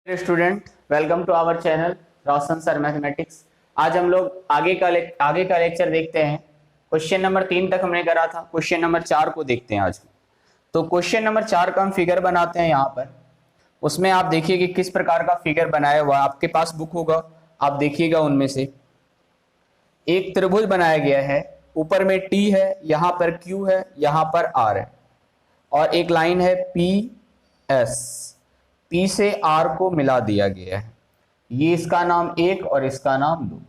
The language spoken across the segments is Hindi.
Student, welcome to our channel Roshan sir mathematics. आज हम लोग आगे का लेक्चर देखते हैं। क्वेश्चन नंबर 3 तक हमने करा था, क्वेश्चन नंबर 4 को देखते हैं आज। तो क्वेश्चन नंबर 4 का हम फिगर बनाते हैं यहाँ पर। उसमें आप देखिए कि किस प्रकार का फिगर बनाया हुआ है। आपके पास बुक होगा, आप देखिएगा। उनमें से एक त्रिभुज बनाया गया है, ऊपर में टी है, यहाँ पर क्यू है, यहाँ पर आर है, और एक लाइन है पी एस। पी से आर को मिला दिया गया है। ये इसका नाम 1 और इसका नाम 2।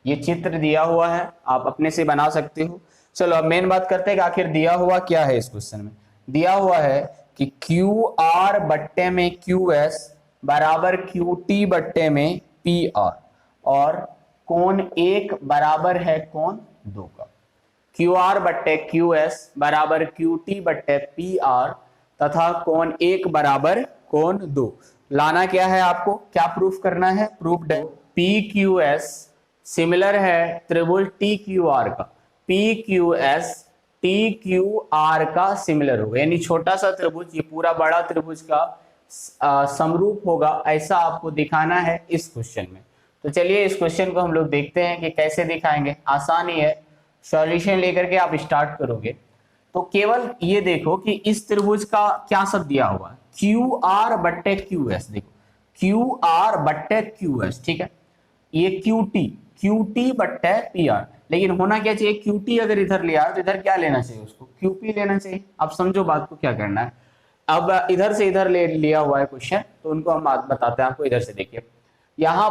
ये चित्र दिया हुआ है, आप अपने से बना सकते हो। चलो अब मेन बात करते हैं कि आखिर दिया हुआ क्या है। इस क्वेश्चन में दिया हुआ है कि क्यू आर बट्टे में क्यू एस बराबर क्यू टी बट्टे में पी आर, और कोण 1 बराबर है कोण 2 का। क्यू आर बट्टे क्यू एस बराबर क्यू टी बट्टे पी आर तथा कोण 1 बराबर कोण 2। लाना क्या है, आपको क्या प्रूफ करना है? प्रूफ्ड है। पी क्यू एस सिमिलर है त्रिभुज टी क्यू आर का। P Q S T Q R का सिमिलर होगा, यानी छोटा सा त्रिभुज ये पूरा बड़ा त्रिभुज का समरूप होगा, ऐसा आपको दिखाना है इस क्वेश्चन में। तो चलिए इस क्वेश्चन को हम लोग देखते हैं कि कैसे दिखाएंगे। आसानी है, सॉल्यूशन लेकर के आप स्टार्ट करोगे तो केवल ये देखो कि इस त्रिभुज का क्या सब दिया हुआ है, क्यू आर बट्टे क्यू एस। देखो क्यू आर बट्टे क्यू एस, ठीक है। ये क्यू टी बट्टे पी आर, लेकिन होना क्या चाहिए, क्यू टी अगर इधर लिया तो इधर क्या लेना चाहिए, उसको क्यू पी लेना चाहिए। अब समझो बात को क्या करना है। अब इधर से इधर लिया हुआ है क्वेश्चन, तो उनको हम बताते हैं आपको। इधर से देखिए, यहां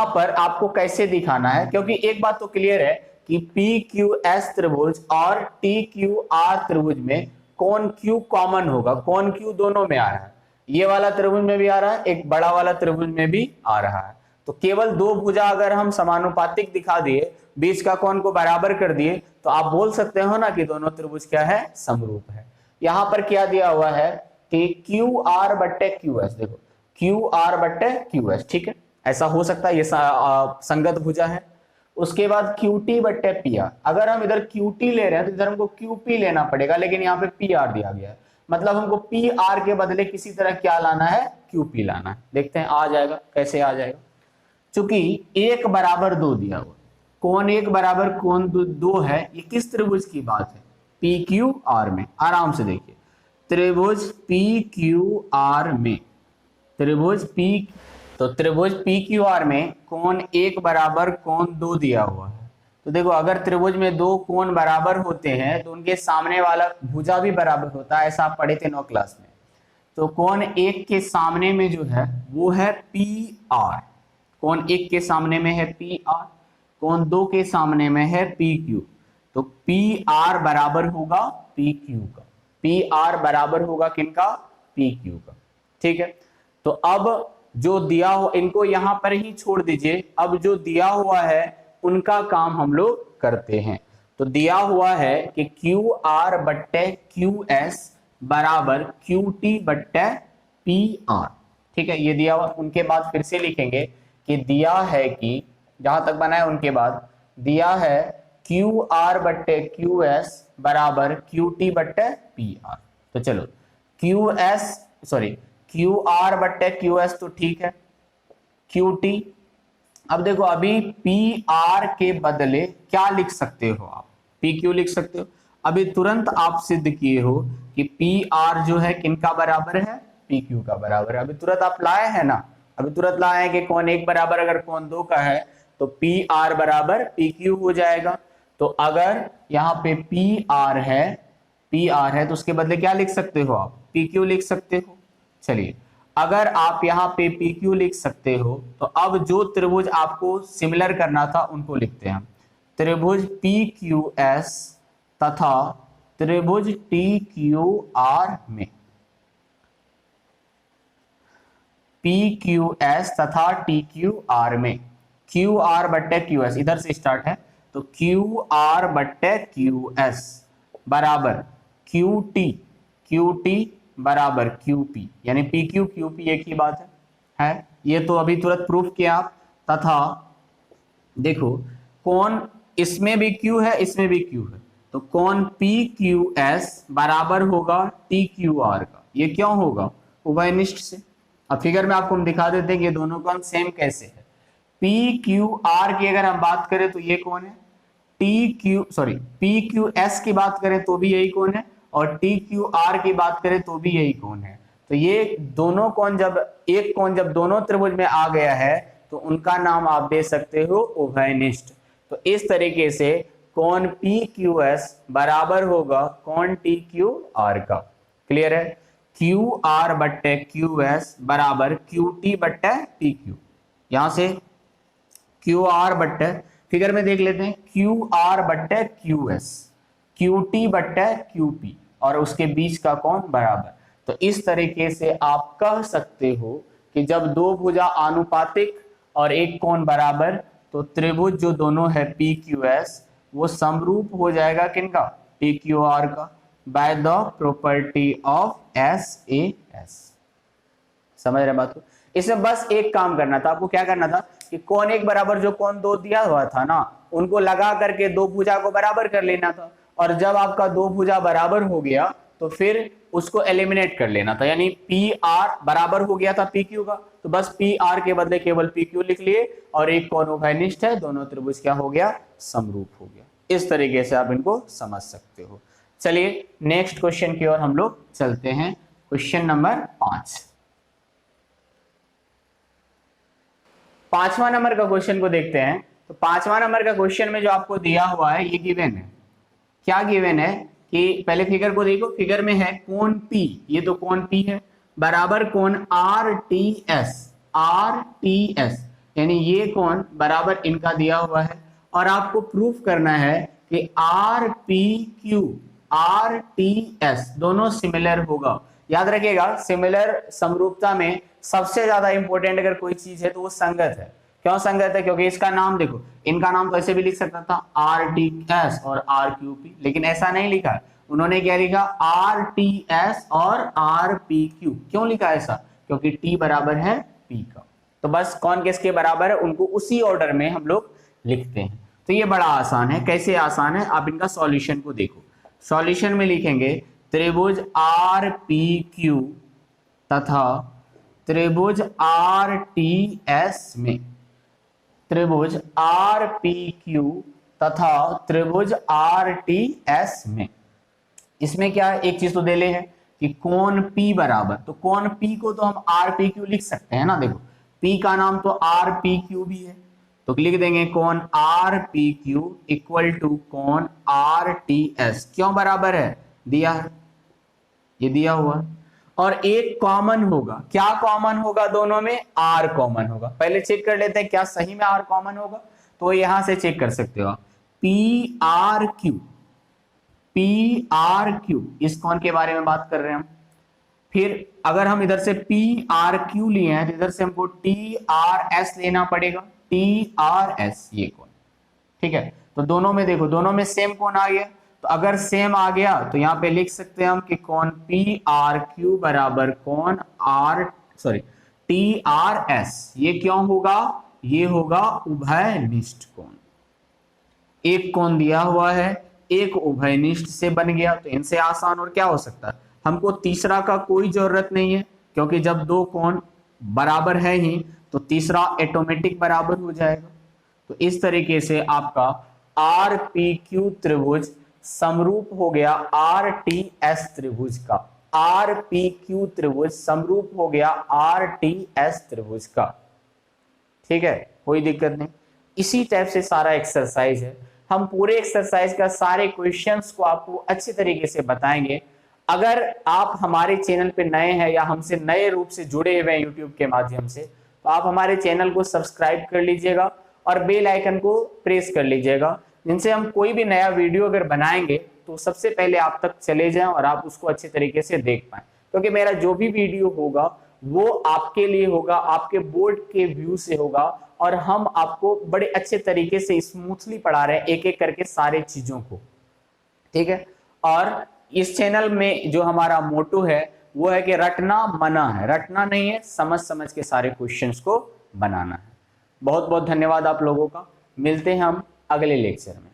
पर आपको कैसे दिखाना है, क्योंकि एक बात तो क्लियर है कि पी क्यू एस त्रिभुज और टी क्यू आर त्रिभुज में कोण क्यू कॉमन होगा। कोण क्यू दोनों में आ रहा है, ये वाला त्रिभुज में भी आ रहा है, एक बड़ा वाला त्रिभुज में भी आ रहा है। तो केवल दो भुजा अगर हम समानुपातिक दिखा दिए, बीच का कोण को बराबर कर दिए, तो आप बोल सकते हो ना कि दोनों त्रिभुज क्या है, समरूप है। यहां पर क्या दिया हुआ है कि क्यू आर बट्टे क्यू एस। देखो क्यू आर बट्टे क्यू एस, ठीक है, ऐसा हो सकता है, ये संगत भुजा है। उसके बाद क्यू टी बट्टे पी आर। अगर हम इधर क्यू टी ले रहे हैं तो इधर हमको क्यू पी लेना पड़ेगा, लेकिन यहाँ पे पी आर दिया गया है, मतलब हमको पी आर के बदले किसी तरह क्या लाना है, क्यू पी लाना है। देखते हैं आ जाएगा, कैसे आ जाएगा। चूंकि 1 बराबर 2 दिया हुआ, कोण 1 बराबर कोण 2 है, ये किस त्रिभुज की बात है, पी क्यू आर में। आराम से देखिए, त्रिभुज पी क्यू आर में, त्रिभुज पी क्यू आर में कोण 1 बराबर कोण 2 दिया हुआ है। तो देखो अगर त्रिभुज में दो कोण बराबर होते हैं तो उनके सामने वाला भुजा भी बराबर होता है, ऐसा आप पढ़े थे 9 क्लास में। तो कोण 1 के सामने में जो है वो है पी आर। कोण 1 के सामने में है पी आर, कोण 2 के सामने में है पी क्यू। तो पी आर बराबर होगा पी क्यू का। पी आर बराबर होगा किनका, पी क्यू का, ठीक है। तो अब जो दिया हो, इनको यहां पर ही छोड़ दीजिए। अब जो दिया हुआ है उनका काम हम लोग करते हैं। तो दिया हुआ है कि क्यू आर बट्टे क्यू एस बराबर क्यू टी बट्टे पी आर, ठीक है, ये दिया हुआ। उनके बाद फिर से लिखेंगे कि दिया है कि जहां तक बना है उनके बाद दिया है क्यू आर बट्टे क्यू एस बराबर क्यू टी बट्टे पी आर। तो चलो क्यू आर बट्टे क्यू एस तो ठीक है, क्यू टी। अब देखो अभी पी आर के बदले क्या लिख सकते हो आप, पी क्यू लिख सकते हो। अभी तुरंत आप सिद्ध किए हो कि पी आर जो है किनका बराबर है, पी क्यू का बराबर है। अभी तुरंत आप लाए हैं ना, अभी तुरंत लाए हैं कि कोण 1 बराबर अगर कोण 2 का है तो पी आर बराबर पी क्यू हो जाएगा। तो अगर यहाँ पे पी आर है तो उसके बदले क्या लिख सकते हो आप, पी क्यू लिख सकते हो। चलिए अगर आप यहाँ पे पी क्यू लिख सकते हो तो अब जो त्रिभुज आपको सिमिलर करना था उनको लिखते हैं। त्रिभुज पी क्यू एस तथा त्रिभुज टी क्यू आर में, पी क्यू एस तथा टी क्यू आर में क्यू आर बट्टे क्यू एस, इधर से स्टार्ट है, तो क्यू आर बट्टे क्यू एस बराबर क्यू टी बराबर क्यू पी, यानी पी क्यू क्यू पी एक ही बात है। ये तो अभी तुरंत प्रूफ किया आप। तथा देखो कोण इसमें भी क्यू है, इसमें भी क्यू है, तो कोण पी क्यू एस बराबर होगा टी क्यू आर का। ये क्यों होगा, उभयनिष्ठ से। अब फिगर में आपको हम दिखा देते हैं कि ये दोनों कौन सेम कैसे है। पी क्यू आर की अगर हम बात करें तो ये कौन है, पी क्यू एस की बात करें तो भी यही कौन है, और टी क्यू आर की बात करें तो भी यही कौन है। तो ये दोनों कौन जब दोनों त्रिभुज में आ गया है तो उनका नाम आप दे सकते हो उभयनिष्ठ। तो इस तरीके से कौन पी क्यू एस बराबर होगा कौन टी क्यू आर का। क्लियर है, क्यू आर बट्टे क्यू एस बराबर क्यू टी बट्टे पी क्यू। यहां से क्यू आर बट्टे, फिगर में देख लेते हैं, क्यू आर बट्टे क्यू एस, क्यू टी बट्टे क्यू पी, और उसके बीच का कौन बराबर। तो इस तरीके से आप कह सकते हो कि जब दो भुजा आनुपातिक और एक कोण बराबर, तो त्रिभुज जो दोनों है पी क्यू एस वो समरूप हो जाएगा किनका, पी क्यू आर का, by the property of S A S. समझ रहे बात को। इसमें बस एक काम करना था आपको, क्या करना था कि कोण एक बराबर जो कोण दो दिया हुआ था ना, उनको लगा करके दो भुजा को बराबर कर लेना था, और जब आपका दो भुजा बराबर हो गया तो फिर उसको एलिमिनेट कर लेना था, यानी पी आर बराबर हो गया था पी क्यू का, तो बस पी आर के बदले केवल पी क्यू लिख लिए, और एक कोण उभयनिष्ठ है, दोनों त्रिभुज क्या हो गया, समरूप हो गया। इस तरीके से आप इनको समझ सकते हो। चलिए नेक्स्ट क्वेश्चन की ओर हम लोग चलते हैं, क्वेश्चन नंबर 5। 5वां नंबर का क्वेश्चन को देखते हैं। तो 5वां नंबर का क्वेश्चन में जो आपको दिया हुआ है ये गिवन है। क्या गिवन है कि पहले फिगर को देखो, फिगर में है कोण P, ये तो कोण P है, बराबर कोण RTS, यानी ये कोण बराबर इनका दिया हुआ है, और आपको प्रूफ करना है कि RPQ RTS दोनों सिमिलर होगा। याद रखिएगा, सिमिलर समरूपता में सबसे ज्यादा इंपॉर्टेंट अगर कोई चीज है तो वो संगत है। क्यों संगत है, क्योंकि इसका नाम देखो, इनका नाम तो ऐसे भी लिख सकता था RTS और RQP, लेकिन ऐसा नहीं लिखा, उन्होंने क्या लिखा RTS और RPQ। क्यों लिखा ऐसा, क्योंकि T बराबर है P का। तो बस कौन किसके बराबर है उनको उसी ऑर्डर में हम लोग लिखते हैं। तो ये बड़ा आसान है। कैसे आसान है, आप इनका सॉल्यूशन को देखो। सॉल्यूशन में लिखेंगे त्रिभुज RPQ तथा त्रिभुज RTS में, त्रिभुज RPQ तथा त्रिभुज RTS में, इसमें क्या है, एक चीज तो दे ले है कि कोण P बराबर, तो कोण P को तो हम RPQ लिख सकते हैं ना। देखो P का नाम तो RPQ भी है, तो लिख देंगे कोण RPQ इक्वल टू कोण RTS। क्यों बराबर है, दिया है, ये दिया हुआ, और एक कॉमन होगा। क्या कॉमन होगा दोनों में, R कॉमन होगा। पहले चेक कर लेते हैं क्या सही में R कॉमन होगा, तो यहां से चेक कर सकते हो। PRQ इस कोण के बारे में बात कर रहे हैं हम। फिर अगर हम इधर से PRQ लिए हैं तो इधर से हमको TRS लेना पड़ेगा, TRS ये कोण, ठीक है। तो दोनों में देखो, दोनों में सेम कोण आ गया, तो अगर सेम आ गया तो यहाँ पे लिख सकते हैं हम कि कोण PRQ बराबर कोण TRS। ये क्यों होगा, ये होगा उभयनिष्ठ कोण। एक कोण दिया हुआ है, एक उभयनिष्ठ से बन गया, तो इनसे आसान और क्या हो सकता है। हमको तीसरा का कोई जरूरत नहीं है, क्योंकि जब दो कोण बराबर है ही तो तीसरा ऑटोमेटिक बराबर हो जाएगा। तो इस तरीके से आपका RPQ त्रिभुज समरूप हो गया RTS त्रिभुज का, RPQ त्रिभुज समरूप हो गया RTS त्रिभुज का। ठीक है, कोई दिक्कत नहीं। इसी टाइप से सारा एक्सरसाइज है। हम पूरे एक्सरसाइज का सारे क्वेश्चंस को आपको अच्छे तरीके से बताएंगे। अगर आप हमारे चैनल पे नए हैं या हमसे नए रूप से जुड़े हुए हैं यूट्यूब के माध्यम से, तो आप हमारे चैनल को सब्सक्राइब कर लीजिएगा और बेल आइकन को प्रेस कर लीजिएगा, जिनसे हम कोई भी नया वीडियो अगर बनाएंगे तो सबसे पहले आप तक चले जाएं और आप उसको अच्छे तरीके से देख पाएं। क्योंकि मेरा जो भी वीडियो होगा वो आपके लिए होगा, आपके बोर्ड के व्यू से होगा, और हम आपको बड़े अच्छे तरीके से स्मूथली पढ़ा रहे हैं एक एक करके सारे चीजों को। ठीक है, और इस चैनल में जो हमारा मोटो है वो है कि रटना मना है, रटना नहीं है, समझ समझ के सारे क्वेश्चंस को बनाना है। बहुत बहुत धन्यवाद आप लोगों का। मिलते हैं हम अगले लेक्चर में।